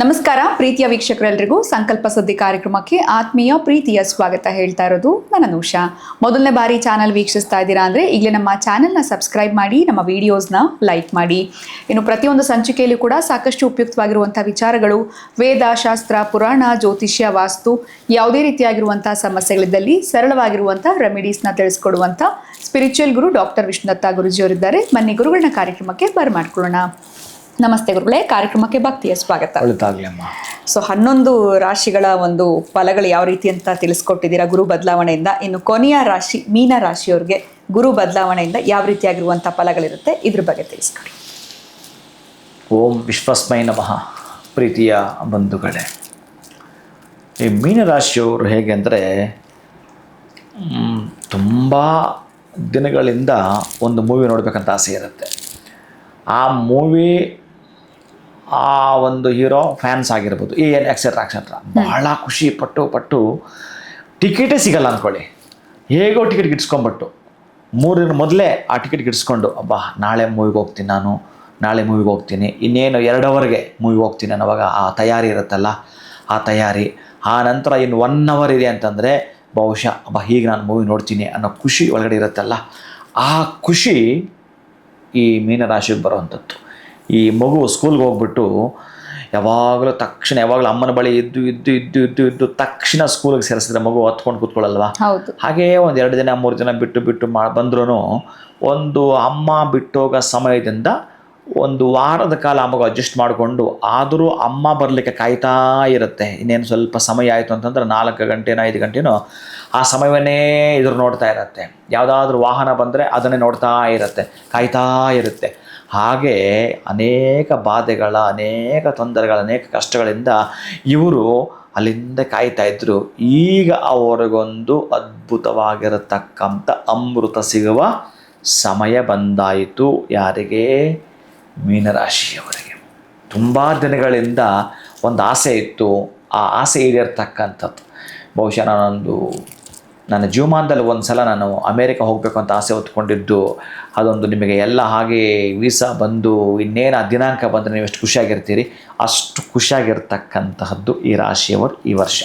ನಮಸ್ಕಾರ ಪ್ರೀತಿಯ ವೀಕ್ಷಕರೆಲ್ಲರಿಗೂ ಸಂಕಲ್ಪ ಸುದ್ದಿ ಕಾರ್ಯಕ್ರಮಕ್ಕೆ ಆತ್ಮೀಯ ಪ್ರೀತಿಯ ಸ್ವಾಗತ ಹೇಳ್ತಾ ಇರೋದು ನಾನು ಉಷಾ. ಮೊದಲನೇ ಬಾರಿ ಚಾನಲ್ ವೀಕ್ಷಿಸ್ತಾ ಇದ್ದೀರಾ ಅಂದರೆ ಈಗಲೇ ನಮ್ಮ ಚಾನಲ್ನ ಸಬ್ಸ್ಕ್ರೈಬ್ ಮಾಡಿ, ನಮ್ಮ ವಿಡಿಯೋಸ್ನ ಲೈಕ್ ಮಾಡಿ. ಇನ್ನು ಪ್ರತಿಯೊಂದು ಸಂಚಿಕೆಯಲ್ಲೂ ಕೂಡ ಸಾಕಷ್ಟು ಉಪಯುಕ್ತವಾಗಿರುವಂಥ ವಿಚಾರಗಳು, ವೇದ, ಶಾಸ್ತ್ರ, ಪುರಾಣ, ಜ್ಯೋತಿಷ್ಯ, ವಾಸ್ತು, ಯಾವುದೇ ರೀತಿಯಾಗಿರುವಂಥ ಸಮಸ್ಯೆಗಳಿದ್ದಲ್ಲಿ ಸರಳವಾಗಿರುವಂಥ ರೆಮಿಡೀಸ್ನ ತಿಳಿಸ್ಕೊಡುವಂಥ ಸ್ಪಿರಿಚುವಲ್ ಗುರು ಡಾಕ್ಟರ್ ವಿಷ್ಣುದತ್ತ ಗುರುಜಿಯವರಿದ್ದಾರೆ. ಬನ್ನಿ ಗುರುಗಳನ್ನ ಕಾರ್ಯಕ್ರಮಕ್ಕೆ ಬರಮಾಡ್ಕೊಳ್ಳೋಣ. ನಮಸ್ತೆ ಗುರುಗಳೇ, ಕಾರ್ಯಕ್ರಮಕ್ಕೆ ಭಕ್ತಿಯ ಸ್ವಾಗತ. ಸೊ 11 ರಾಶಿಗಳ ಒಂದು ಫಲಗಳು ಯಾವ ರೀತಿ ಅಂತ ತಿಳಿಸ್ಕೊಟ್ಟಿದ್ದೀರಾ ಗುರು ಬದಲಾವಣೆಯಿಂದ. ಇನ್ನು ಕೊನೆಯ ರಾಶಿ ಮೀನ ರಾಶಿಯವ್ರಿಗೆ ಗುರು ಬದಲಾವಣೆಯಿಂದ ಯಾವ ರೀತಿಯಾಗಿರುವಂಥ ಫಲಗಳಿರುತ್ತೆ ಇದ್ರ ಬಗ್ಗೆ ತಿಳಿಸ್ಕೊಡಿ. ಓಂ ವಿಶ್ವಸ್ಮೈ ನಮಃ. ಪ್ರೀತಿಯ ಬಂಧುಗಳೇ, ಈ ಮೀನರಾಶಿಯವರು ಹೇಗೆ ಅಂದರೆ ತುಂಬ ದಿನಗಳಿಂದ ಒಂದು ಮೂವಿ ನೋಡಬೇಕಂತ ಆಸೆ ಇರುತ್ತೆ. ಆ ಮೂವಿ ಆ ಒಂದು ಹೀರೋ ಫ್ಯಾನ್ಸ್ ಆಗಿರ್ಬೋದು, ಎಕ್ಸೆಟ್ರಾ ಬಹಳ ಖುಷಿ ಪಟ್ಟು ಟಿಕೆಟೇ ಸಿಗಲ್ಲ ಅಂದ್ಕೊಳ್ಳಿ. ಹೇಗೋ ಟಿಕೆಟ್ ಗಿಟ್ಸ್ಕೊಂಬಿಟ್ಟು 3 ದಿನ ಮೊದಲೇ ಆ ಟಿಕೆಟ್ ಗಿಟ್ಸ್ಕೊಂಡು ನಾಳೆ ಮೂವಿಗೆ ಹೋಗ್ತೀನಿ, ನಾಳೆ ಮೂವಿಗೆ ಹೋಗ್ತೀನಿ, ಇನ್ನೇನು 2 ಅವರ್ಗೆ ಮೂವಿಗೆ ಹೋಗ್ತೀನಿ ಅನ್ನೋವಾಗ ಆ ತಯಾರಿ ಇರುತ್ತಲ್ಲ, ಆ ತಯಾರಿ. ಆ ನಂತರ ಇನ್ನು 1 ಅವರ್ ಇದೆ ಅಂತಂದರೆ ಬಹುಶಃ ಹೀಗೆ ನಾನು ಮೂವಿ ನೋಡ್ತೀನಿ ಅನ್ನೋ ಖುಷಿ ಒಳಗಡೆ ಇರುತ್ತಲ್ಲ, ಆ ಖುಷಿ ಈ ಮೀನರಾಶಿಗೆ ಬರುವಂಥದ್ದು. ಈ ಮಗು ಸ್ಕೂಲ್ಗೆ ಹೋಗ್ಬಿಟ್ಟು ಯಾವಾಗಲೂ ಅಮ್ಮನ ಬಳಿ ಇದ್ದು ತಕ್ಷಣ ಸ್ಕೂಲಿಗೆ ಸೇರಿಸಿದ್ರೆ ಮಗು ಹೊತ್ಕೊಂಡು ಕೂತ್ಕೊಳ್ಳಲ್ವಾ? ಹಾಗೆಯೇ ಒಂದು 2 ದಿನ 3 ದಿನ ಬಿಟ್ಟು ಬಂದ್ರೂ ಒಂದು ಅಮ್ಮ ಬಿಟ್ಟೋಗೋ ಸಮಯದಿಂದ 1 ವಾರದ ಕಾಲ ಆ ಮಗು ಅಡ್ಜಸ್ಟ್ ಮಾಡಿಕೊಂಡು ಆದರೂ ಅಮ್ಮ ಬರಲಿಕ್ಕೆ ಕಾಯ್ತಾ ಇರುತ್ತೆ. ಇನ್ನೇನು ಸ್ವಲ್ಪ ಸಮಯ ಆಯಿತು ಅಂತಂದ್ರೆ 4 ಗಂಟೆನೋ 5 ಗಂಟೆನೋ ಆ ಸಮಯವನ್ನೇ ಎದುರು ನೋಡ್ತಾ ಇರುತ್ತೆ. ಯಾವುದಾದ್ರೂ ವಾಹನ ಬಂದರೆ ಅದನ್ನೇ ನೋಡ್ತಾ ಇರುತ್ತೆ, ಕಾಯ್ತಾ ಇರುತ್ತೆ. ಹಾಗೆ ಅನೇಕ ಬಾಧೆಗಳ, ಅನೇಕ ತೊಂದರೆಗಳ, ಅನೇಕ ಕಷ್ಟಗಳಿಂದ ಇವರು ಅಲ್ಲಿಂದ ಕಾಯ್ತಾ ಇದ್ದರು. ಈಗ ಅವರಿಗೊಂದು ಅದ್ಭುತವಾಗಿರತಕ್ಕಂಥ ಅಮೃತ ಸಿಗುವ ಸಮಯ ಬಂದಾಯಿತು. ಯಾರಿಗೆ? ಮೀನರಾಶಿಯವರಿಗೆ. ತುಂಬ ದಿನಗಳಿಂದ ಒಂದು ಆಸೆ ಇತ್ತು, ಆ ಆಸೆ ಈಡೇರ್ತಕ್ಕಂಥದ್ದು. ಬಹುಶಃ ನನ್ನ ಜೀವಮಾನದಲ್ಲಿ ಒಂದು ಸಲ ನಾನು ಅಮೇರಿಕ ಹೋಗಬೇಕು ಅಂತ ಆಸೆ ಹೊತ್ಕೊಂಡಿದ್ದು, ಅದೊಂದು ನಿಮಗೆ ಎಲ್ಲ ಹಾಗೆ ವೀಸಾ ಬಂದು ಇನ್ನೇನು ಆ ದಿನಾಂಕ ಬಂದರೆ ನೀವು ಎಷ್ಟು ಖುಷಿಯಾಗಿರ್ತೀರಿ, ಅಷ್ಟು ಖುಷಿಯಾಗಿರ್ತಕ್ಕಂತಹದ್ದು ಈ ರಾಶಿಯವರು ಈ ವರ್ಷ.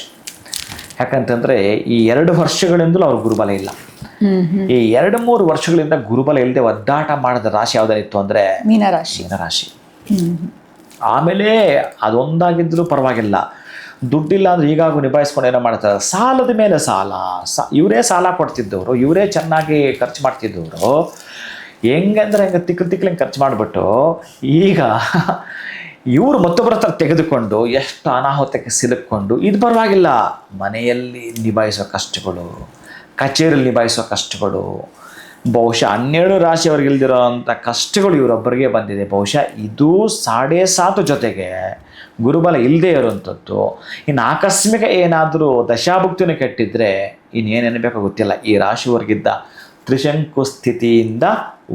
ಯಾಕಂತಂದರೆ ಈ 2 ವರ್ಷಗಳಿಂದಲೂ ಅವ್ರ ಗುರುಬಲ ಇಲ್ಲ. ಈ 2-3 ವರ್ಷಗಳಿಂದ ಗುರುಬಲ ಇಲ್ಲದೆ ಒದ್ದಾಟ ಮಾಡಿದ ರಾಶಿ ಯಾವುದಾಯಿತು ಅಂದರೆ ಮೀನರಾಶಿ. ಆಮೇಲೆ ಅದೊಂದಾಗಿದ್ದರೂ ಪರವಾಗಿಲ್ಲ, ದುಡ್ಡಿಲ್ಲ ಅಂದರೆ ಈಗಾಗೂ ನಿಭಾಯಿಸ್ಕೊಂಡು ಏನೋ ಮಾಡ್ತಾರೆ. ಸಾಲದ ಮೇಲೆ ಸಾಲ, ಇವರೇ ಸಾಲ ಕೊಡ್ತಿದ್ದವರು, ಇವರೇ ಚೆನ್ನಾಗಿ ಖರ್ಚು ಮಾಡ್ತಿದ್ದವರು. ಹೆಂಗಂದ್ರೆ ತಿಕ್ಕಲಿಂಗೆ ಖರ್ಚು ಮಾಡಿಬಿಟ್ಟು ಈಗ ಇವರು ಮತ್ತೊಬ್ಬರ ಹತ್ರ ತೆಗೆದುಕೊಂಡು ಎಷ್ಟು ಅನಾಹುತಕ್ಕೆ ಸಿಲುಕೊಂಡು, ಇದು ಪರವಾಗಿಲ್ಲ, ಮನೆಯಲ್ಲಿ ನಿಭಾಯಿಸೋ ಕಷ್ಟಗಳು, ಕಚೇರಿಯಲ್ಲಿ ನಿಭಾಯಿಸೋ ಕಷ್ಟಗಳು, ಬಹುಶಃ 12 ರಾಶಿಯವ್ರಿಗೆ ಇಲ್ದಿರೋ ಅಂಥ ಕಷ್ಟಗಳು ಇವರೊಬ್ಬರಿಗೆ ಬಂದಿದೆ. ಬಹುಶಃ ಇದು 7.5 ಜೊತೆಗೆ ಗುರುಬಲ ಇಲ್ಲದೆ ಇರುವಂಥದ್ದು. ಇನ್ನು ಆಕಸ್ಮಿಕ ಏನಾದರೂ ದಶಾಭುಕ್ತಿಯನ್ನು ಕೆಟ್ಟಿದ್ರೆ ಇನ್ನೇನೇನಬೇಕೋ ಗೊತ್ತಿಲ್ಲ. ಈ ರಾಶಿಯವರೆಗಿದ್ದ ತ್ರಿಶಂಕು ಸ್ಥಿತಿಯಿಂದ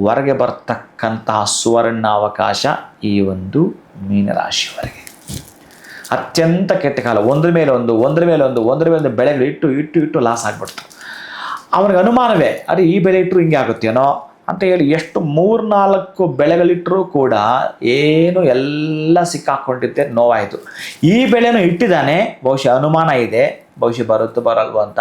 ಹೊರಗೆ ಬರ್ತಕ್ಕಂತಹ ಸುವರ್ಣಾವಕಾಶ ಈ ಒಂದು ಮೀನರಾಶಿಯವರೆಗೆ. ಅತ್ಯಂತ ಕೆಟ್ಟ ಕಾಲ, ಒಂದ್ರ ಮೇಲೆ ಒಂದು ಬೆಳೆಗಳು ಇಟ್ಟು ಲಾಸ್ ಆಗಿಬಿಡ್ತು. ಅವನಿಗೆ ಅನುಮಾನವೇ, ಅರೆ ಈ ಬೆಲೆ ಇಟ್ಟರು ಹಿಂಗೆ ಆಗುತ್ತೇನೋ ಅಂತ ಹೇಳಿ ಎಷ್ಟು 3-4 ಬೆಳೆಗಳಿಟ್ಟರೂ ಕೂಡ ಏನು ಎಲ್ಲ ಸಿಕ್ಕಾಕೊಂಡಿದ್ದೆ, ನೋವಾಯಿತು. ಈ ಬೆಳೆನೂ ಇಟ್ಟಿದ್ದಾನೆ, ಬಹುಶಃ ಅನುಮಾನ ಇದೆ, ಬಹುಶಃ ಬರಲ್ವೋ ಅಂತ.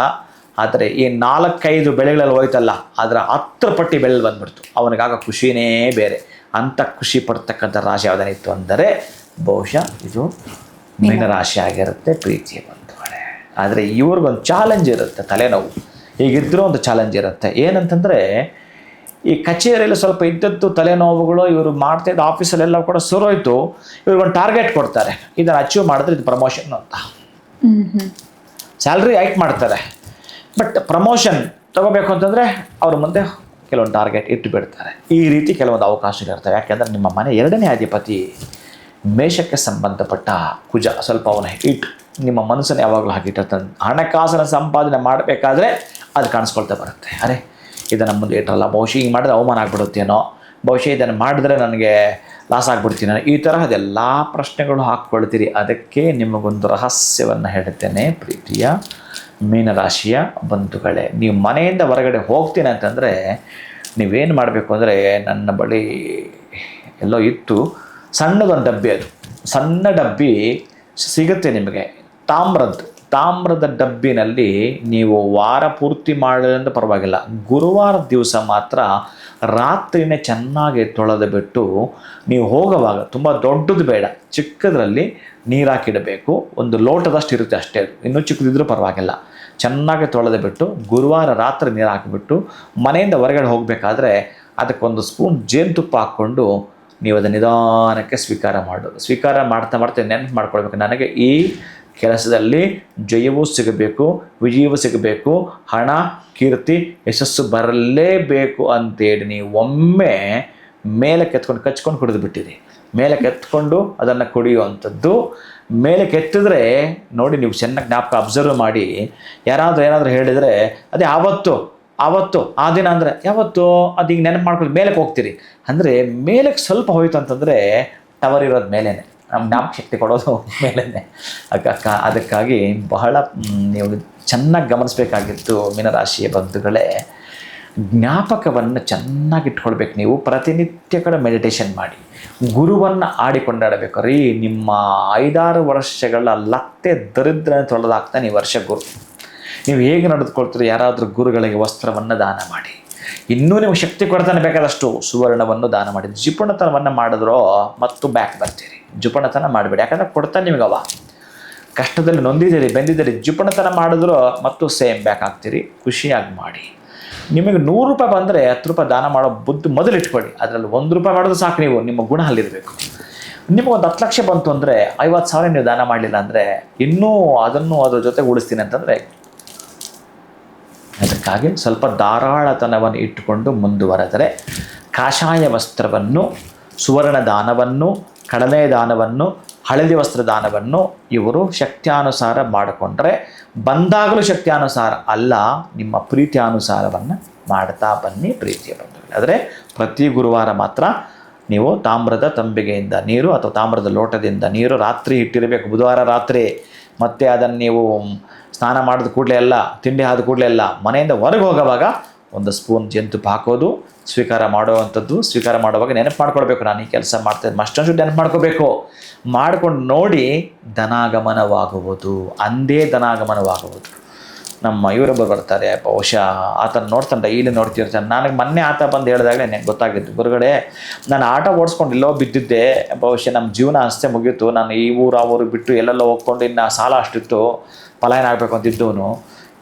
ಆದರೆ ಈ 4-5 ಬೆಳೆಗಳಲ್ಲಿ ಹೋಯ್ತಲ್ಲ, ಅದರ 10 ಪಟ್ಟಿ ಬೆಳೆ ಬಂದ್ಬಿಡ್ತು. ಅವನಿಗಾಗ ಖುಷಿನೇ ಬೇರೆ. ಅಂಥ ಖುಷಿ ಪಡ್ತಕ್ಕಂಥ ರಾಶಿ ಯಾವುದಾನಿತ್ತು ಅಂದರೆ ಬಹುಶಃ ಇದು ಮೀನರಾಶಿ ಆಗಿರುತ್ತೆ. ಪ್ರೀತಿಯ ಬಂಧುಗಳೇ, ಆದರೆ ಇವ್ರಿಗೊಂದು ಚಾಲೆಂಜ್ ಇರುತ್ತೆ, ತಲೆನೋವು. ಈಗಿದ್ರೂ ಒಂದು ಚಾಲೆಂಜ್ ಇರುತ್ತೆ. ಏನಂತಂದರೆ ಈ ಕಚೇರಿಯಲ್ಲಿ ಸ್ವಲ್ಪ ಇದ್ದದ್ದು ತಲೆನೋವುಗಳು ಇವರು ಮಾಡ್ತಾಯಿದ್ದ ಆಫೀಸಲ್ಲೆಲ್ಲ ಕೂಡ ಸುರೋಯ್ತು. ಇವ್ರಿಗೊಂದು ಟಾರ್ಗೆಟ್ ಕೊಡ್ತಾರೆ, ಇದನ್ನು ಅಚೀವ್ ಮಾಡಿದ್ರೆ ಇದು ಪ್ರಮೋಷನ್ ಅಂತ. ಸ್ಯಾಲ್ರಿ ಹೈಕ್ ಮಾಡ್ತಾರೆ, ಬಟ್ ಪ್ರಮೋಷನ್ ತಗೋಬೇಕು ಅಂತಂದರೆ ಅವ್ರ ಮುಂದೆ ಕೆಲವೊಂದು ಟಾರ್ಗೆಟ್ ಇಟ್ಟು ಬಿಡ್ತಾರೆ. ಈ ರೀತಿ ಕೆಲವೊಂದು ಅವಕಾಶಗಳಿರ್ತವೆ. ಯಾಕೆಂದರೆ ನಿಮ್ಮ ಮನೆ 2ನೇ ಅಧಿಪತಿ ಮೇಷಕ್ಕೆ ಸಂಬಂಧಪಟ್ಟ ಕುಜ ಸ್ವಲ್ಪ ಅವನ ಇಟ್ಟು ನಿಮ್ಮ ಮನಸ್ಸನ್ನು ಯಾವಾಗಲೂ ಹಾಕಿಟ್ಟಿರ್ತಾನೆ. ಹಣಕಾಸಿನ ಸಂಪಾದನೆ ಮಾಡಬೇಕಾದ್ರೆ ಅದು ಕಾಣಿಸ್ಕೊಳ್ತಾ ಬರುತ್ತೆ. ಅರೆ ಇದನ್ನು ಮುಂದೆ ಇಟ್ಟರಲ್ಲ, ಬಹುಶಃ ಹಿಂಗೆ ಮಾಡಿದ್ರೆ ಅವಮಾನ ಆಗ್ಬಿಡುತ್ತೇನೋ, ಬಹುಶಃ ಇದನ್ನು ಮಾಡಿದ್ರೆ ನನಗೆ ಲಾಸ್ ಆಗ್ಬಿಡ್ತೀನೋ, ಈ ತರಹದೆಲ್ಲ ಪ್ರಶ್ನೆಗಳು ಹಾಕ್ಕೊಳ್ತೀರಿ. ಅದಕ್ಕೆ ನಿಮಗೊಂದು ರಹಸ್ಯವನ್ನು ಹೇಳುತ್ತೇನೆ ಪ್ರೀತಿಯ ಮೀನರಾಶಿಯ ಬಂಧುಗಳೇ. ನೀವು ಮನೆಯಿಂದ ಹೊರಗಡೆ ಹೋಗ್ತೀನಿ ಅಂತಂದರೆ ನೀವೇನು ಮಾಡಬೇಕು ಅಂದರೆ, ನನ್ನ ಬಳಿ ಎಲ್ಲೋ ಇತ್ತು ಸಣ್ಣದೊಂದು ಡಬ್ಬಿ, ಅದು ಸಣ್ಣ ಡಬ್ಬಿ ಸಿಗುತ್ತೆ ನಿಮಗೆ. ತಾಮ್ರದ ಡಬ್ಬಿನಲ್ಲಿ ನೀವು ವಾರ ಪೂರ್ತಿ ಮಾಡೋದ್ರಿಂದ ಪರವಾಗಿಲ್ಲ, ಗುರುವಾರ ದಿವಸ ಮಾತ್ರ ರಾತ್ರಿನೇ ಚೆನ್ನಾಗಿ ತೊಳೆದು ಬಿಟ್ಟು ನೀವು ಹೋಗುವಾಗ, ತುಂಬ ದೊಡ್ಡದು ಬೇಡ, ಚಿಕ್ಕದರಲ್ಲಿ ನೀರು ಹಾಕಿಡಬೇಕು. ಒಂದು ಲೋಟದಷ್ಟು ಇರುತ್ತೆ ಅಷ್ಟೇ, ಇನ್ನೂ ಚಿಕ್ಕದಿದ್ರೂ ಪರವಾಗಿಲ್ಲ. ಚೆನ್ನಾಗಿ ತೊಳೆದು ಬಿಟ್ಟು ಗುರುವಾರ ರಾತ್ರಿ ನೀರು ಹಾಕಿಬಿಟ್ಟು ಮನೆಯಿಂದ ಹೊರಗಡೆ ಹೋಗಬೇಕಾದ್ರೆ ಅದಕ್ಕೊಂದು ಸ್ಪೂನ್ ಜೇನುತುಪ್ಪ ಹಾಕ್ಕೊಂಡು ನೀವು ಅದನ್ನು ನಿಧಾನಕ್ಕೆ ಸ್ವೀಕಾರ ಮಾಡ್ತಾ ನೆನಪು ಮಾಡ್ಕೊಳ್ಬೇಕು, ನನಗೆ ಈ ಕೆಲಸದಲ್ಲಿ ಜಯವೂ ಸಿಗಬೇಕು, ವಿಜಯವೂ ಸಿಗಬೇಕು, ಹಣ, ಕೀರ್ತಿ, ಯಶಸ್ಸು ಬರಲೇಬೇಕು ಅಂತೇಳಿ ನೀವು ಒಮ್ಮೆ ಮೇಲಕ್ಕೆ ಎತ್ಕೊಂಡು ಕಚ್ಕೊಂಡು ಕುಡಿದು ಬಿಟ್ಟಿರಿ. ಮೇಲಕ್ಕೆ ಎತ್ಕೊಂಡು ಅದನ್ನು ಕುಡಿಯುವಂಥದ್ದು. ಮೇಲಕ್ಕೆ ಎತ್ತಿದ್ರೆ ನೋಡಿ, ನೀವು ಚೆನ್ನಾಗಿ ಜ್ಞಾಪಕ ಅಬ್ಸರ್ವ್ ಮಾಡಿ, ಏನಾದರೂ ಹೇಳಿದರೆ ಅದೇ ಆವತ್ತು ಆ ದಿನ ಅಂದರೆ ಯಾವತ್ತು ಅದು ಈಗ ನೆನಪು ಮಾಡ್ಕೊಂಡು ಮೇಲಕ್ಕೆ ಹೋಗ್ತೀರಿ. ಅಂದರೆ ಮೇಲಕ್ಕೆ ಸ್ವಲ್ಪ ಹೋಯ್ತು ಅಂತಂದರೆ ಟವರ್ ಇರೋದು ಮೇಲೇ, ನಮ್ಮ ಜ್ಞಾಪಕ ಶಕ್ತಿ ಕೊಡೋದು ಮೇಲೇ. ಅದಕ್ಕಾಗಿ ಬಹಳ ನೀವು ಚೆನ್ನಾಗಿ ಗಮನಿಸಬೇಕಾಗಿತ್ತು ಮೀನರಾಶಿಯ ಬಂಧುಗಳೇ. ಜ್ಞಾಪಕವನ್ನು ಚೆನ್ನಾಗಿ ಇಟ್ಕೊಳ್ಬೇಕು. ನೀವು ಪ್ರತಿನಿತ್ಯ ಕೂಡ ಮೆಡಿಟೇಷನ್ ಮಾಡಿ, ಗುರುವನ್ನು ಆಡಿಕೊಂಡಾಡಬೇಕು ರೀ. ನಿಮ್ಮ 5-6 ವರ್ಷಗಳ ಲತ್ತೆ ದರಿದ್ರ ತೊಳೆದಾಗ್ತಾನೆ ಈ ವರ್ಷ ಗುರು. ನೀವು ಹೇಗೆ ನಡೆದುಕೊಳ್ತೀರಿ? ಯಾರಾದರೂ ಗುರುಗಳಿಗೆ ವಸ್ತ್ರವನ್ನು ದಾನ ಮಾಡಿ. ಇನ್ನೂ ನೀವು ಶಕ್ತಿ ಕೊಡ್ತಾನೆ ಬೇಕಾದಷ್ಟು ಸುವರ್ಣವನ್ನು ದಾನ ಮಾಡಿ. ಜಿಪುಣತನವನ್ನು ಮಾಡಿದ್ರೋ ಮತ್ತು ಬ್ಯಾಕ್ ಬರ್ತೀರಿ. ಜಿಪುಣತನ ಮಾಡಬೇಡಿ, ಯಾಕಂದರೆ ಕೊಡ್ತಾನೆ ನಿಮಗವ. ಕಷ್ಟದಲ್ಲಿ ನೊಂದಿದ್ದೀರಿ, ಬೆಂದಿದ್ದೀರಿ, ಜಿಪುಣತನ ಮಾಡಿದ್ರೋ ಮತ್ತು ಸೇಮ್ ಬ್ಯಾಕ್ ಆಗ್ತೀರಿ. ಖುಷಿಯಾಗಿ ಮಾಡಿ. ನಿಮಗೆ 100 ರೂಪಾಯಿ ಬಂದರೆ 10 ರೂಪಾಯಿ ದಾನ ಮಾಡೋ ಬುದ್ಧಿ ಮೊದಲು ಇಟ್ಕೊಳ್ಳಿ. ಅದರಲ್ಲಿ 1 ರೂಪಾಯಿ ಮಾಡೋದು ಸಾಕು. ನೀವು ನಿಮ್ಮ ಗುಣ ಅಲ್ಲಿರಬೇಕು. ನಿಮಗೊಂದು 10 ಲಕ್ಷ ಬಂತು ಅಂದರೆ 50,000 ನೀವು ದಾನ ಮಾಡಲಿಲ್ಲ ಅಂದರೆ ಇನ್ನೂ ಅದನ್ನು ಅದ್ರ ಜೊತೆ ಉಳಿಸ್ತೀನಿ ಅಂತಂದರೆ, ಅದಕ್ಕಾಗಿ ಸ್ವಲ್ಪ ಧಾರಾಳತನವನ್ನು ಇಟ್ಟುಕೊಂಡು ಮುಂದುವರೆದರೆ ಕಾಷಾಯ ವಸ್ತ್ರವನ್ನು, ಸುವರ್ಣ ದಾನವನ್ನು, ಕಡಲೆ ದಾನವನ್ನು, ಹಳದಿ ವಸ್ತ್ರ ದಾನವನ್ನು ಇವರು ಶಕ್ತ್ಯಾನುಸಾರ ಮಾಡಿಕೊಂಡ್ರೆ, ಬಂದಾಗಲೂ ಶಕ್ತ್ಯಾನುಸಾರ ಅಲ್ಲ, ನಿಮ್ಮ ಪ್ರೀತಿಯಾನುಸಾರವನ್ನು ಮಾಡ್ತಾ ಬನ್ನಿ ಪ್ರೀತಿಯ ಬಂಧುಗಳು. ಆದರೆ ಪ್ರತಿ ಗುರುವಾರ ಮಾತ್ರ ನೀವು ತಾಮ್ರದ ತಂಬಿಗೆಯಿಂದ ನೀರು ಅಥವಾ ತಾಮ್ರದ ಲೋಟದಿಂದ ನೀರು ರಾತ್ರಿ ಇಟ್ಟಿರಬೇಕು, ಬುಧವಾರ ರಾತ್ರಿ. ಮತ್ತು ಅದನ್ನು ನೀವು ಸ್ನಾನ ಮಾಡಿದ ಕೂಡಲೇ ಎಲ್ಲ, ತಿಂಡಿ ಆದ ಕೂಡಲೇ ಎಲ್ಲ, ಮನೆಯಿಂದ ಹೊರಗೆ ಹೋಗೋವಾಗ ಒಂದು ಸ್ಪೂನ್ ಜೇನುತುಪ್ಪ ಹಾಕೋದು, ಸ್ವೀಕಾರ ಮಾಡುವಂಥದ್ದು. ಸ್ವೀಕಾರ ಮಾಡುವಾಗ ನೆನಪು ಮಾಡ್ಕೊಳ್ಬೇಕು, ನಾನು ಈ ಕೆಲಸ ಮಾಡ್ತಾಯಿದ್ದೆ, ಮಸ್ಟೊಂದು ನೆನಪು ಮಾಡ್ಕೋಬೇಕು. ಮಾಡ್ಕೊಂಡು ನೋಡಿ ಧನಾಗಮನವಾಗುವುದು, ಅಂದೇ ಧನಾಗಮನವಾಗುವುದು. ನಮ್ಮ ಇವರೊಬ್ಬರು ಬರ್ತಾರೆ, ಬಹುಶಃ ಆತನ ನೋಡ್ತಾನೆ, ಡೈಲಿ ನೋಡ್ತಿರ್ತಾನೆ. ನನಗೆ ಮೊನ್ನೆ ಆತ ಬಂದು ಹೇಳಿದಾಗಲೇ ನನಗೆ ಗೊತ್ತಾಗಿದ್ದು, ಗುರುಗಳೇ ನಾನು ಆಟ ಓಡಿಸ್ಕೊಂಡು ಎಲ್ಲೋ ಬಿದ್ದಿದ್ದೆ, ಬಹುಶಃ ನಮ್ಮ ಜೀವನ ಅಷ್ಟೇ ಮುಗೀತು, ನಾನು ಈ ಊರು ಆ ಊರಿಗೆ ಬಿಟ್ಟು ಎಲ್ಲೆಲ್ಲೋ ಹೋಗ್ಕೊಂಡು ಇನ್ನು ಸಾಲ ಅಷ್ಟಿತ್ತು, ಪಲಾಯನ ಆಗಬೇಕು ಅಂತಿದ್ದವನು,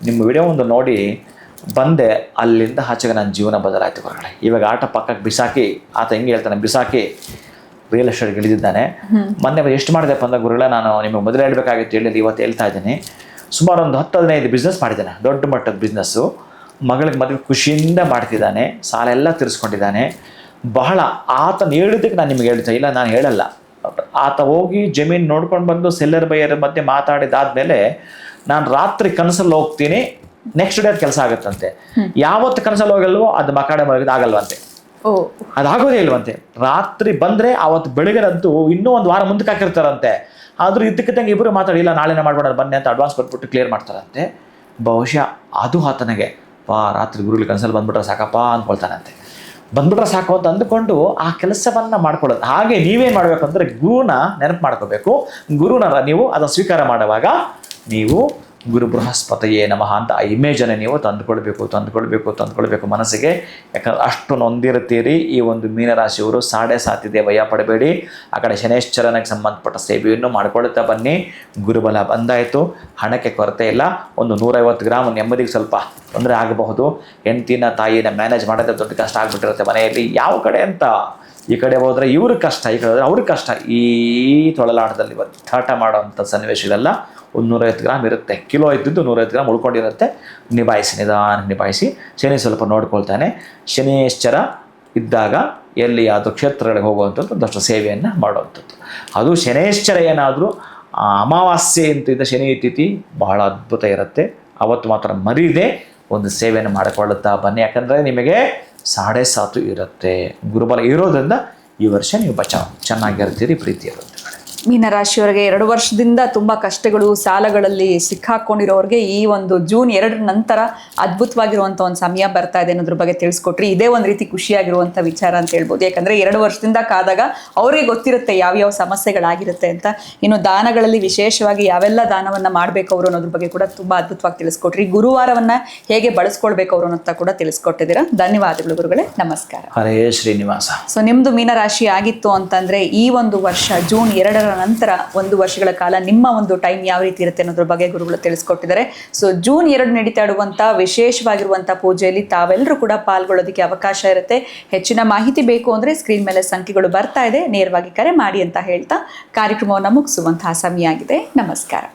ನಿಮ್ಮ ವಿಡಿಯೋ ಒಂದು ನೋಡಿ ಬಂದೆ, ಅಲ್ಲಿಂದ ಆಚೆಗೆ ನನ್ನ ಜೀವನ ಬದಲಾಯಿತು ಗುರುಗಳೇ. ಇವಾಗ ಆಟ ಪಕ್ಕಕ್ಕೆ ಬಿಸಾಕಿ, ಆತ ಹೆಂಗೆ ಹೇಳ್ತಾನೆ, ಬಿಸಾಕಿ ರಿಯಲ್ ಎಸ್ಟೇಟ್ಗೆ ಇಳಿದಿದ್ದಾನೆ. ಮೊನ್ನೆ ಎಷ್ಟು ಮಾಡಿದೆಪ್ಪ ಅಂದ್ರೆ, ಗುರುಗಳೇ ನಾನು ನಿಮಗೆ ಮೊದಲು ಹೇಳಬೇಕಾಗಿತ್ತು, ಹೇಳಿ ಇವತ್ತು ಹೇಳ್ತಾ ಇದ್ದೀನಿ. ಸುಮಾರು ಒಂದು 10-15 ಬಿಸ್ನೆಸ್ ಮಾಡಿದ್ದಾನೆ, ದೊಡ್ಡ ಮಟ್ಟದ ಬಿಸ್ನೆಸ್ಸು. ಮಗಳಿಗೆ ಮದುವೆ ಖುಷಿಯಿಂದ ಮಾಡ್ತಿದ್ದಾನೆ, ಸಾಲ ಎಲ್ಲ ತೀರಿಸ್ಕೊಂಡಿದ್ದಾನೆ. ಬಹಳ ಆತನ ಹೇಳಿದ್ದಕ್ಕೆ ನಾನು ನಿಮಗೆ ಹೇಳ್ತಾ ಇಲ್ಲ, ನಾನು ಹೇಳಲ್ಲ. ಆತ ಹೋಗಿ ಜಮೀನು ನೋಡ್ಕೊಂಡು ಬಂದು ಸೆಲ್ಲರ್ ಬೈಯರ್ ಮಧ್ಯೆ ಮಾತಾಡಿದಾದ್ಮೇಲೆ, ನಾನು ರಾತ್ರಿ ಕನಸಲ್ಲಿ ಹೋಗ್ತೀನಿ, ನೆಕ್ಸ್ಟ್ ಡೇ ಅದು ಕೆಲಸ ಆಗುತ್ತಂತೆ. ಯಾವತ್ತು ಕನಸಲ್ಲಿ ಹೋಗಲ್ವೋ ಅದು ಮಕಾಡೆ ಮಲಗಿದ ಆಗಲ್ವಂತೆ, ಅದಾಗೋದೇ ಇಲ್ವಂತೆ. ರಾತ್ರಿ ಬಂದರೆ ಆವತ್ತು ಬೆಳಗ್ಗೆನಂತೂ ಇನ್ನೂ ಒಂದು ವಾರ ಮುಂದಕ್ಕೆ ಹಾಕಿರ್ತಾರಂತೆ. ಆದರೂ ಇದ್ದಕ್ಕಿದ್ದಂಗೆ ಇಬ್ಬರು ಮಾತಾಡಿಲ್ಲ, ನಾಳೆನೇ ಮಾಡ್ಬೇಡ ಬನ್ನಿ ಅಂತ ಅಡ್ವಾನ್ಸ್ ಕೊಟ್ಬಿಟ್ಟು ಕ್ಲಿಯರ್ ಮಾಡ್ತಾರಂತೆ. ಬಹುಶಃ ಅದು ಆತನಿಗೆ ರಾತ್ರಿ ಗುರುಗಳು ಕನಸಲ್ಲಿ ಬಂದ್ಬಿಟ್ರೆ ಸಾಕಪ್ಪ ಅಂದ್ಕೊಳ್ತಾನಂತೆ. ಬಂದ್ಬಿಟ್ರೆ ಸಾಕು ಅಂತ ಅಂದುಕೊಂಡು ಆ ಕೆಲಸವನ್ನು ಮಾಡ್ಕೊಳ್ಳೋದು. ಹಾಗೆ ನೀವೇನು ಮಾಡಬೇಕಂದ್ರೆ, ಗುರುನ ನೆನಪು ಮಾಡ್ಕೋಬೇಕು. ಗುರುನ ನೀವು ಅದನ್ನು ಸ್ವೀಕಾರ ಮಾಡುವಾಗ ನೀವು ಗುರು ಬೃಹಸ್ಪತಿಯೇ ನಮಃ ಅಂತ ಆ ಇಮೇಜನ್ನು ನೀವು ತಂದುಕೊಳ್ಬೇಕು ಮನಸ್ಸಿಗೆ. ಯಾಕಂದ್ರೆ ಅಷ್ಟು ನೊಂದಿರ್ತೀರಿ. ಈ ಒಂದು ಮೀನರಾಶಿಯವರು ಸಾಡೆ ಭಯ ಪಡಬೇಡಿ. ಆ ಕಡೆ ಶನೇಶ್ವರನಿಗೆ ಸಂಬಂಧಪಟ್ಟ ಸೇವೆಯನ್ನು ಮಾಡ್ಕೊಳ್ತಾ ಬನ್ನಿ. ಗುರುಬಲ ಬಂದಾಯಿತು, ಹಣಕ್ಕೆ ಕೊರತೆ ಇಲ್ಲ. ಒಂದು 150 ಗ್ರಾಮ್ ನೆಮ್ಮದಿಗೆ ಸ್ವಲ್ಪ ತೊಂದರೆ ಆಗಬಹುದು. ಹೆಂಡತಿನ ತಾಯಿನ ಮ್ಯಾನೇಜ್ ಮಾಡೋದೇ ದೊಡ್ಡ ಕಷ್ಟ ಆಗಿಬಿಟ್ಟಿರುತ್ತೆ ಮನೆಯಲ್ಲಿ. ಯಾವ ಕಡೆ ಅಂತ, ಈ ಕಡೆ ಹೋದರೆ ಇವ್ರಿಗೆ ಕಷ್ಟ, ಈ ಕಡೆ ಹೋದರೆ ಅವ್ರಿಗೆ ಕಷ್ಟ. ಈ ತೊಳಲಾಟದಲ್ಲಿ ಒತ್ತಾಟ ಮಾಡೋವಂಥ ಸನ್ನಿವೇಶಗಳೆಲ್ಲ ಒಂದು 150 ಗ್ರಾಮ್ ಇರುತ್ತೆ. ಕಿಲೋ ಇದ್ದಿದ್ದು 150 ಗ್ರಾಮ್ ಉಳ್ಕೊಂಡಿರುತ್ತೆ. ನಿಭಾಯಿಸಿ. ಶನಿ ಸ್ವಲ್ಪ ನೋಡ್ಕೊಳ್ತಾನೆ. ಶನೇಶ್ವರ ಇದ್ದಾಗ ಎಲ್ಲಿಯಾದರೂ ಕ್ಷೇತ್ರಗಳಿಗೆ ಹೋಗುವಂಥದ್ದು ಒಂದಷ್ಟು ಸೇವೆಯನ್ನು ಮಾಡುವಂಥದ್ದು. ಅದು ಶನೇಶ್ವರ ಏನಾದರೂ ಅಮಾವಾಸ್ಯೆ ಅಂತಿದ್ದ ಶನಿ ತಿಥಿ ಬಹಳ ಅದ್ಭುತ ಇರುತ್ತೆ. ಅವತ್ತು ಮಾತ್ರ ಮರೀದೆ ಒಂದು ಸೇವೆಯನ್ನು ಮಾಡಿಕೊಳ್ಳುತ್ತಾ ಬನ್ನಿ. ಯಾಕಂದರೆ ನಿಮಗೆ 7.5 ಇರುತ್ತೆ. ಗುರುಬಲ ಇರೋದ್ರಿಂದ ಈ ವರ್ಷ ನೀವು ಚೆನ್ನಾಗಿರ್ತೀರಿ ಪ್ರೀತಿಯ ಬಂಧುಗಳೇ. ಮೀನರಾಶಿಯವರಿಗೆ 2 ವರ್ಷದಿಂದ ತುಂಬ ಕಷ್ಟಗಳು ಸಾಲಗಳಲ್ಲಿ ಸಿಕ್ಕಾಕೊಂಡಿರೋರಿಗೆ ಈ ಒಂದು ಜೂನ್ 2 ನಂತರ ಅದ್ಭುತವಾಗಿರುವಂಥ ಒಂದು ಸಮಯ ಬರ್ತಾ ಇದೆ ಅನ್ನೋದ್ರ ಬಗ್ಗೆ ತಿಳಿಸ್ಕೊಟ್ರಿ. ಇದೇ ಒಂದು ರೀತಿ ಖುಷಿಯಾಗಿರುವಂಥ ವಿಚಾರ ಅಂತ ಹೇಳ್ಬೋದು. ಯಾಕಂದರೆ 2 ವರ್ಷದಿಂದ ಕಾದಾಗ ಅವ್ರಿಗೆ ಗೊತ್ತಿರುತ್ತೆ ಯಾವ್ಯಾವ ಸಮಸ್ಯೆಗಳಾಗಿರುತ್ತೆ ಅಂತ. ಇನ್ನು ದಾನಗಳಲ್ಲಿ ವಿಶೇಷವಾಗಿ ಯಾವೆಲ್ಲ ದಾನವನ್ನು ಮಾಡಬೇಕು ಅವರು ಅನ್ನೋದ್ರ ಬಗ್ಗೆ ಕೂಡ ತುಂಬ ಅದ್ಭುತವಾಗಿ ತಿಳಿಸ್ಕೊಟ್ರಿ. ಗುರುವಾರವನ್ನು ಹೇಗೆ ಬಳಸ್ಕೊಳ್ಬೇಕು ಅವರು ಅಂತ ಕೂಡ ತಿಳಿಸ್ಕೊಟ್ಟಿದ್ದೀರಾ. ಧನ್ಯವಾದಗಳು ಗುರುಗಳೇ, ನಮಸ್ಕಾರ. ಹರೇ ಶ್ರೀನಿವಾಸ. ಸೊ ನಿಮ್ಮದು ಮೀನರಾಶಿ ಆಗಿತ್ತು ಅಂತಂದರೆ ಈ ಒಂದು ವರ್ಷ ಜೂನ್ 2 ನಂತರ 1 ವರ್ಷಗಳ ಕಾಲ ನಿಮ್ಮ ಒಂದು ಟೈಮ್ ಯಾವ ರೀತಿ ಇರುತ್ತೆ ಅನ್ನೋದ್ರ ಬಗ್ಗೆ ಗುರುಗಳು ತಿಳಿಸ್ಕೊಟ್ಟಿದ್ದಾರೆ. ಸೊ ಜೂನ್ 2 ನಡೀತಾ ಇರುವಂಥ ವಿಶೇಷವಾಗಿರುವಂಥ ಪೂಜೆಯಲ್ಲಿ ತಾವೆಲ್ಲರೂ ಕೂಡ ಪಾಲ್ಗೊಳ್ಳೋದಕ್ಕೆ ಅವಕಾಶ ಇರುತ್ತೆ. ಹೆಚ್ಚಿನ ಮಾಹಿತಿ ಬೇಕು ಅಂದರೆ ಸ್ಕ್ರೀನ್ ಮೇಲೆ ಸಂಖ್ಯೆಗಳು ಬರ್ತಾ ಇದೆ, ನೇರವಾಗಿ ಕರೆ ಮಾಡಿ ಅಂತ ಹೇಳ್ತಾ ಕಾರ್ಯಕ್ರಮವನ್ನು ಮುಗಿಸುವಂತಹ ಸಮಯ ಆಗಿದೆ. ನಮಸ್ಕಾರ.